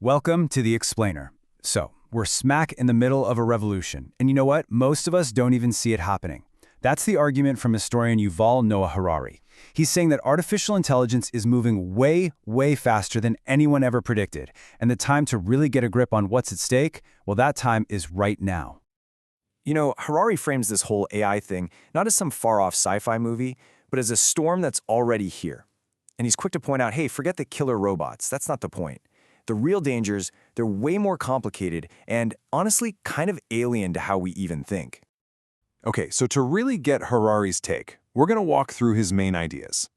Welcome to The Explainer. So, we're smack in the middle of a revolution, and you know what? Most of us don't even see it happening. That's the argument from historian Yuval Noah Harari. He's saying that artificial intelligence is moving way, way faster than anyone ever predicted, and the time to really get a grip on what's at stake, well, that time is right now. You know, Harari frames this whole AI thing not as some far-off sci-fi movie, but as a storm that's already here. And he's quick to point out, hey, forget the killer robots. That's not the point. The real dangers, they're way more complicated and, honestly, kind of alien to how we even think. Okay, so to really get Harari's take, we're going to walk through his main ideas.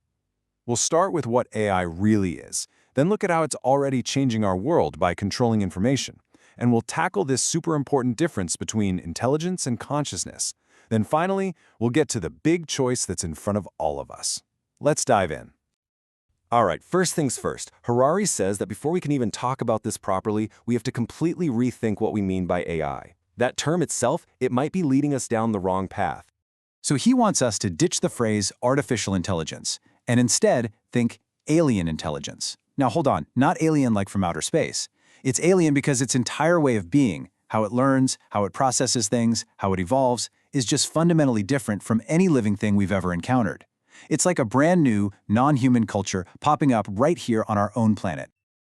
We'll start with what AI really is, then look at how it's already changing our world by controlling information. And we'll tackle this super important difference between intelligence and consciousness. Then finally, we'll get to the big choice that's in front of all of us. Let's dive in. All right, first things first, Harari says that before we can even talk about this properly, we have to completely rethink what we mean by AI. That term itself, it might be leading us down the wrong path. So he wants us to ditch the phrase artificial intelligence and instead think alien intelligence. Now hold on, not alien like from outer space. It's alien because its entire way of being, how it learns, how it processes things, how it evolves, is just fundamentally different from any living thing we've ever encountered. It's like a brand new, non-human culture popping up right here on our own planet.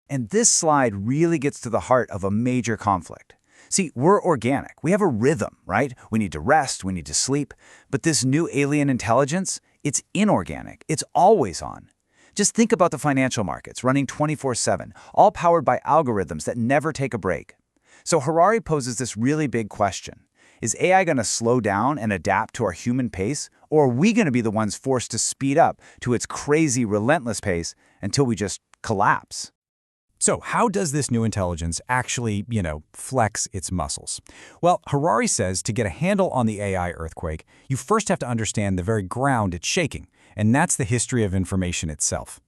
And this slide really gets to the heart of a major conflict. See, we're organic. We have a rhythm, right? We need to rest, we need to sleep. But this new alien intelligence, it's inorganic. It's always on. Just think about the financial markets running 24/7, all powered by algorithms that never take a break. So Harari poses this really big question. Is AI going to slow down and adapt to our human pace, or are we going to be the ones forced to speed up to its crazy, relentless pace until we just collapse? So how does this new intelligence actually, flex its muscles? Well, Harari says to get a handle on the AI earthquake, you first have to understand the very ground it's shaking, and that's the history of information itself.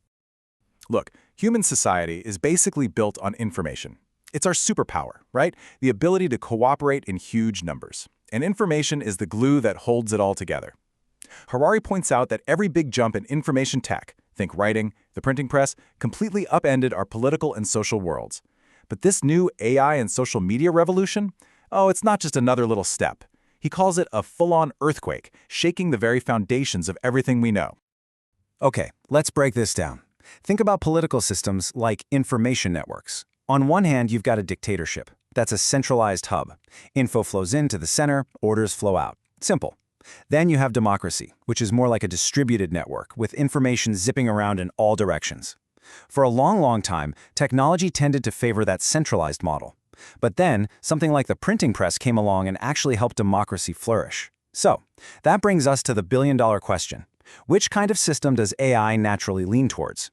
Look, human society is basically built on information. It's our superpower, right? The ability to cooperate in huge numbers. And information is the glue that holds it all together. Harari points out that every big jump in information tech, think writing, the printing press, completely upended our political and social worlds. But this new AI and social media revolution? Oh, it's not just another little step. He calls it a full-on earthquake, shaking the very foundations of everything we know. Okay, let's break this down. Think about political systems like information networks. On one hand, you've got a dictatorship. That's a centralized hub. Info flows into the center, orders flow out. Simple. Then you have democracy, which is more like a distributed network with information zipping around in all directions. For a long, long time, technology tended to favor that centralized model. But then, something like the printing press came along and actually helped democracy flourish. So, that brings us to the billion-dollar question. Which kind of system does AI naturally lean towards?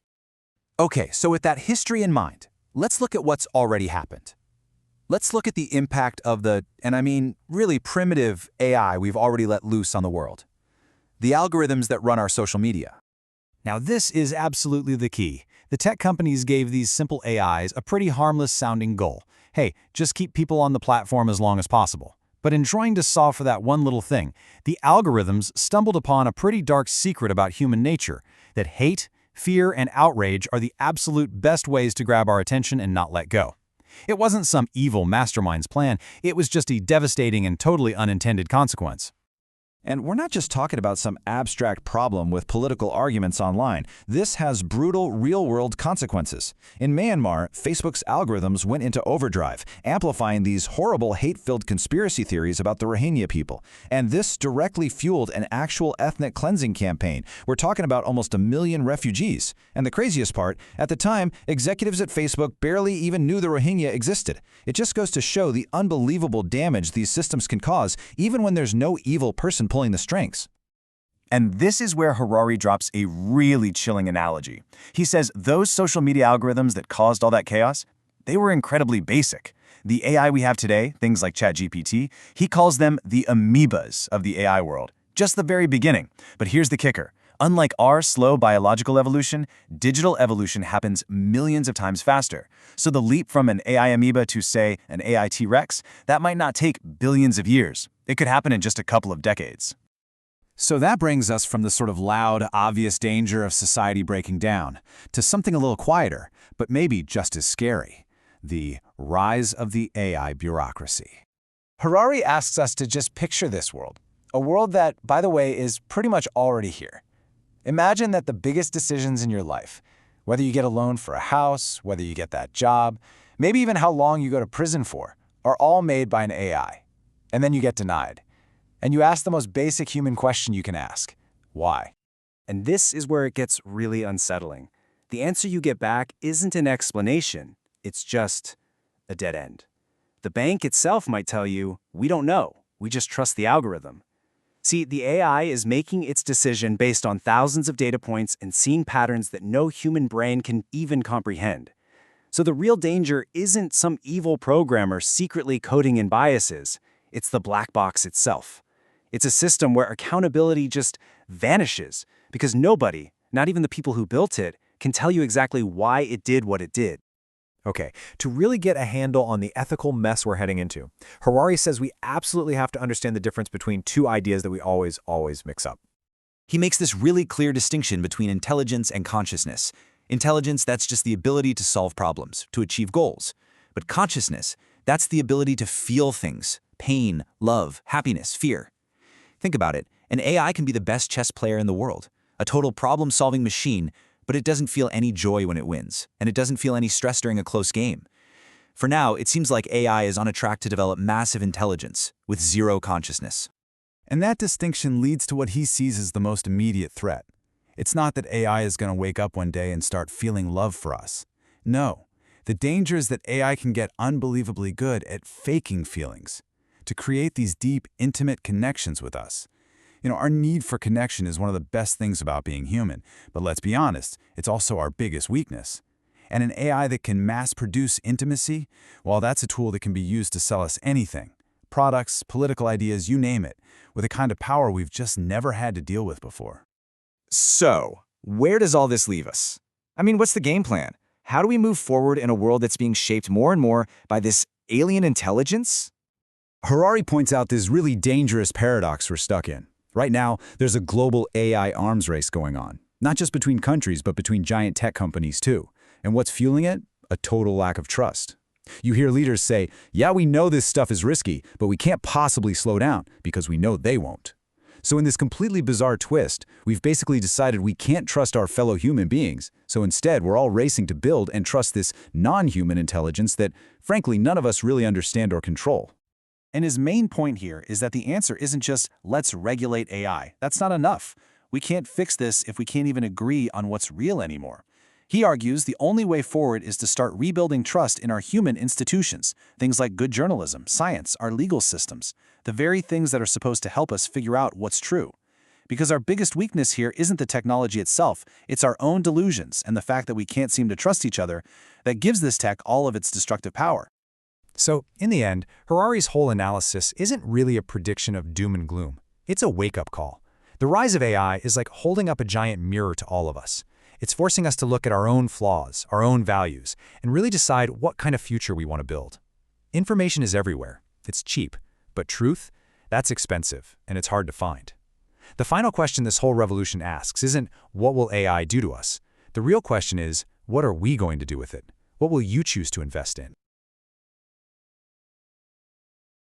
Okay, so with that history in mind, let's look at what's already happened. Let's look at the impact of and I mean really primitive AI we've already let loose on the world. The algorithms that run our social media. Now this is absolutely the key. The tech companies gave these simple AIs a pretty harmless-sounding goal. Hey, just keep people on the platform as long as possible. But in trying to solve for that one little thing, the algorithms stumbled upon a pretty dark secret about human nature, that hate, fear, and outrage are the absolute best ways to grab our attention and not let go. It wasn't some evil mastermind's plan, it was just a devastating and totally unintended consequence. And we're not just talking about some abstract problem with political arguments online. This has brutal, real-world consequences. In Myanmar, Facebook's algorithms went into overdrive, amplifying these horrible, hate-filled conspiracy theories about the Rohingya people. And this directly fueled an actual ethnic cleansing campaign. We're talking about almost 1 million refugees. And the craziest part, at the time, executives at Facebook barely even knew the Rohingya existed. It just goes to show the unbelievable damage these systems can cause, even when there's no evil person pulling the strings. And this is where Harari drops a really chilling analogy. He says those social media algorithms that caused all that chaos, they were incredibly basic. The AI we have today, things like ChatGPT, he calls them the amoebas of the AI world. Just the very beginning. But here's the kicker. Unlike our slow biological evolution, digital evolution happens millions of times faster. So the leap from an AI amoeba to, say, an AI T-Rex, that might not take billions of years. It could happen in just a couple of decades. So that brings us from the sort of loud, obvious danger of society breaking down to something a little quieter, but maybe just as scary. the rise of the AI bureaucracy. Harari asks us to just picture this world, a world that, by the way, is pretty much already here. Imagine that the biggest decisions in your life, whether you get a loan for a house, whether you get that job, maybe even how long you go to prison for, are all made by an AI. And then you get denied. And you ask the most basic human question you can ask: why? And this is where it gets really unsettling. The answer you get back isn't an explanation, it's just a dead end. The bank itself might tell you, we don't know, we just trust the algorithm. See, the AI is making its decision based on thousands of data points and seeing patterns that no human brain can even comprehend. So the real danger isn't some evil programmer secretly coding in biases, it's the black box itself. It's a system where accountability just vanishes because nobody, not even the people who built it, can tell you exactly why it did what it did. Okay, to really get a handle on the ethical mess we're heading into, Harari says we absolutely have to understand the difference between two ideas that we always mix up. He makes this really clear distinction between intelligence and consciousness. Intelligence, that's just the ability to solve problems, to achieve goals. But consciousness, that's the ability to feel things: pain, love, happiness, fear. Think about it. An AI can be the best chess player in the world, a total problem-solving machine, but it doesn't feel any joy when it wins, and it doesn't feel any stress during a close game. For now, it seems like AI is on a track to develop massive intelligence with zero consciousness. And that distinction leads to what he sees as the most immediate threat. It's not that AI is going to wake up one day and start feeling love for us. No, the danger is that AI can get unbelievably good at faking feelings, to create these deep, intimate connections with us. Our need for connection is one of the best things about being human, but let's be honest, it's also our biggest weakness. And an AI that can mass-produce intimacy, well, that's a tool that can be used to sell us anything. Products, political ideas, you name it, with a kind of power we've just never had to deal with before. So, where does all this leave us? I mean, what's the game plan? How do we move forward in a world that's being shaped more and more by this alien intelligence? Harari points out this really dangerous paradox we're stuck in. Right now, there's a global AI arms race going on, not just between countries, but between giant tech companies too. And what's fueling it? A total lack of trust. You hear leaders say, yeah, we know this stuff is risky, but we can't possibly slow down because we know they won't. So in this completely bizarre twist, we've basically decided we can't trust our fellow human beings. So instead, we're all racing to build and trust this non-human intelligence that, frankly, none of us really understand or control. And his main point here is that the answer isn't just, let's regulate AI. That's not enough. We can't fix this if we can't even agree on what's real anymore. He argues the only way forward is to start rebuilding trust in our human institutions, things like good journalism, science, our legal systems, the very things that are supposed to help us figure out what's true. Because our biggest weakness here isn't the technology itself, it's our own delusions and the fact that we can't seem to trust each other that gives this tech all of its destructive power. So, in the end, Harari's whole analysis isn't really a prediction of doom and gloom. It's a wake-up call. The rise of AI is like holding up a giant mirror to all of us. It's forcing us to look at our own flaws, our own values, and really decide what kind of future we want to build. Information is everywhere. It's cheap. But truth? That's expensive, and it's hard to find. The final question this whole revolution asks isn't, what will AI do to us? The real question is, what are we going to do with it? What will you choose to invest in?